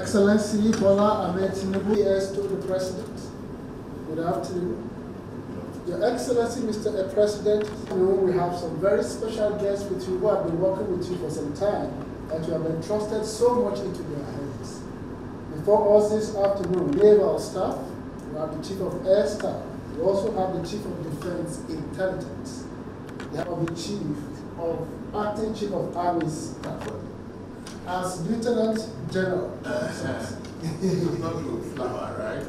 Excellency Bola Tinubu, yes, to the President. Good afternoon. Your Excellency, Mr. President, we have some very special guests with you who have been working with you for some time that you have entrusted so much into their hands. Before us this afternoon, we have our staff, we have the Chief of Air Staff, we also have the Chief of Defense Intelligence, we have the Acting Chief of Army Staff, as Lieutenant General. It's not good flower, right?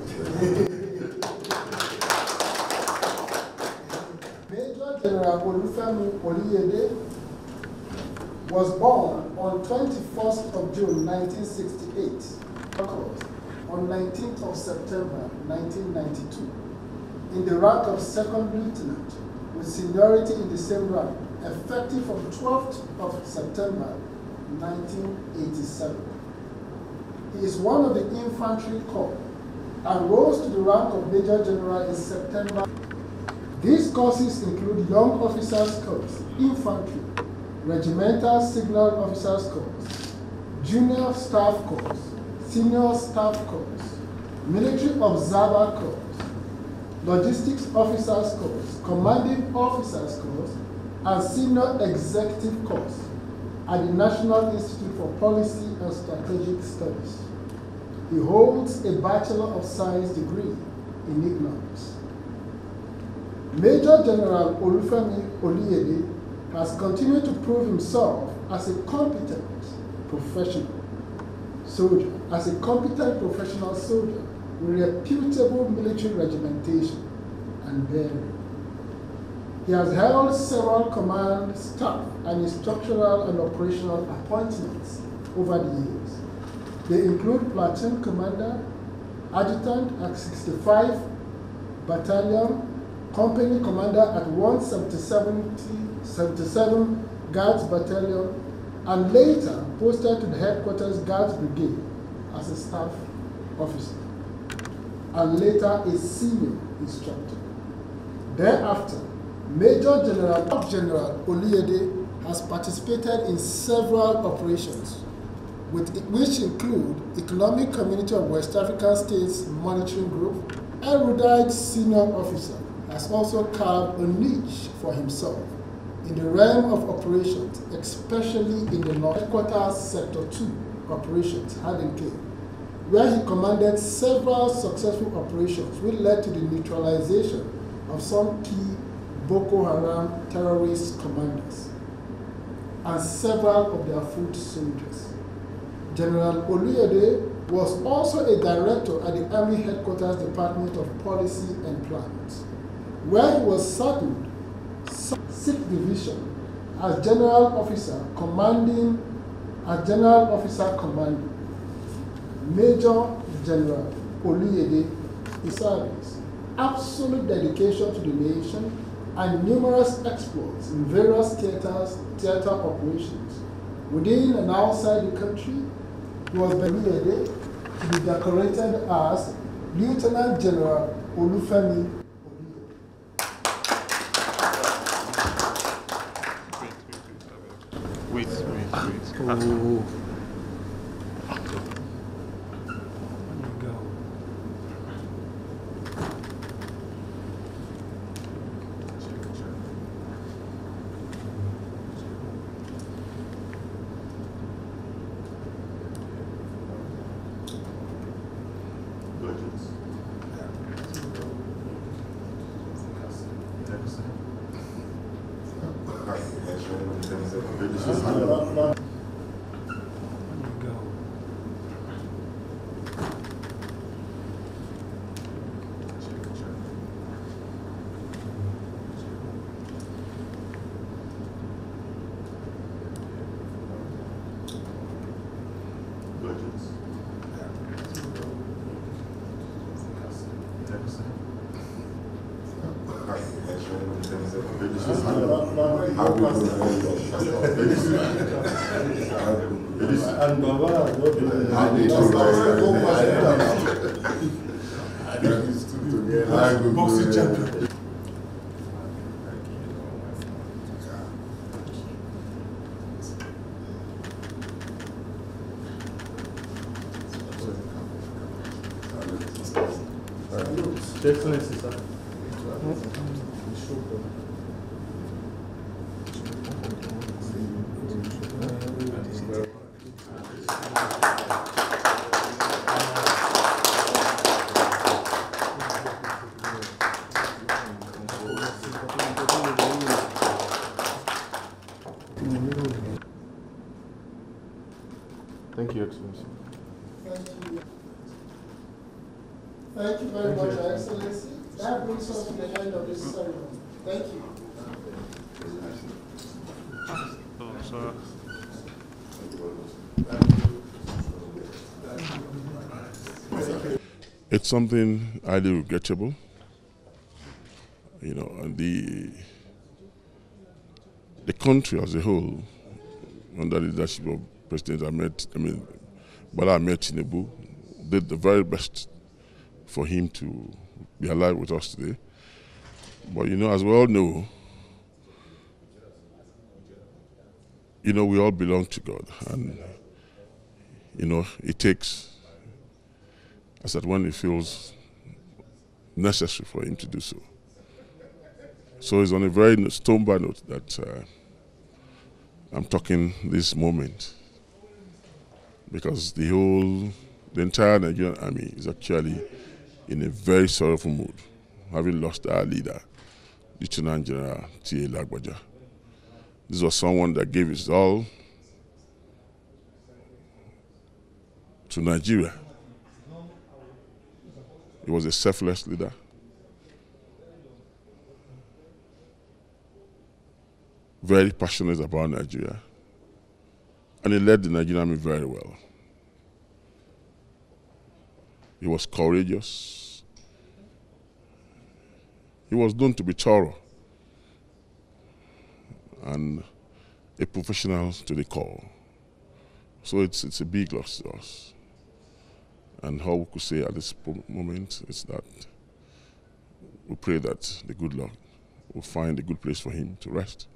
Major General Olufemi Oluyede was born on 21st of June 1968, on 19th of September 1992, in the rank of second lieutenant, with seniority in the same rank, effective from 12th of September 1987. He is one of the infantry corps and rose to the rank of Major General in September. These courses include Young Officers Course, Infantry, Regimental Signal Officers Course, Junior Staff Course, Senior Staff Course, Military Observer Course, Logistics Officers Course, Commanding Officers Course, and Senior Executive Course at the National Institute for Policy and Strategic Studies. He holds a Bachelor of Science degree in economics. Major General Olufemi Oluyede has continued to prove himself as a competent professional soldier, with reputable military regimentation and bearing. He has held several command, staff, and instructional and operational appointments over the years. They include platoon commander, adjutant at 65 Battalion, company commander at 177 Guards Battalion, and later posted to the Headquarters Guards Brigade as a staff officer, and later a senior instructor. Thereafter, Major General Oluyede has participated in several operations, which include Economic Community of West African States Monitoring Group. Erudite senior officer has also carved a niche for himself in the realm of operations, especially in the North Headquarters Sector 2 operations, Hadinke, where he commanded several successful operations which led to the neutralization of some key Boko Haram terrorist commanders and several of their foot soldiers. General Oluyede was also a director at the Army Headquarters Department of Policy and Plans, where he was second 6th Division as General Officer Commanding. Major General Oluyede is service, absolute dedication to the nation, and numerous exploits in various theater operations within and outside the country. He was Oluyede to be decorated as Lieutenant General Olufemi Oluyede. Wait. Oh. Boxing champion. Your Excellency, sir. Thank you, Excellency. Thank you. Thank you very much, Your Excellency. That brings us to the end of this ceremony. Thank you. So, it's something highly regrettable, you know, and the country as a whole, under the leadership of President Bola Tinubu, did the very best for him to be alive with us today. But you know, as we all know, you know, we all belong to God, and you know, it takes, I said, when it feels necessary for him to do so. So it's on a very somber note that I'm talking this moment, because the entire Nigerian army is actually in a very sorrowful mood, having lost our leader, Lieutenant General Taoreed Lagbaja. This was someone that gave his all to Nigeria. He was a selfless leader. Very passionate about Nigeria. And he led the Nigerian army very well. He was courageous. He was known to be thorough and a professional to the core. So it's a big loss to us. And all we could say at this moment is that we pray that the good Lord will find a good place for him to rest.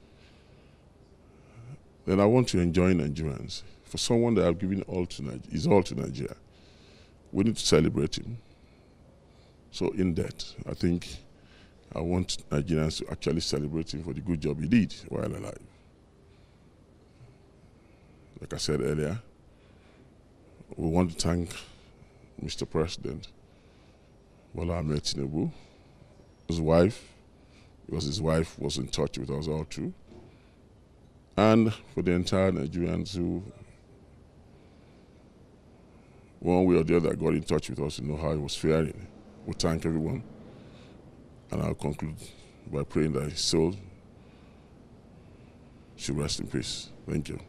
Then I want to enjoin Nigerians. For someone that have given all to his all to Nigeria, we need to celebrate him. So in that, I think I want Nigerians to actually celebrate him for the good job he did while alive. Like I said earlier, we want to thank Mr. President Bola Tinubu, his wife, because his wife was in touch with us all too, and for the entire Nigerians who, one way or the other, got in touch with us to know how he was faring. We thank everyone, and I'll conclude by praying that his soul should rest in peace. Thank you.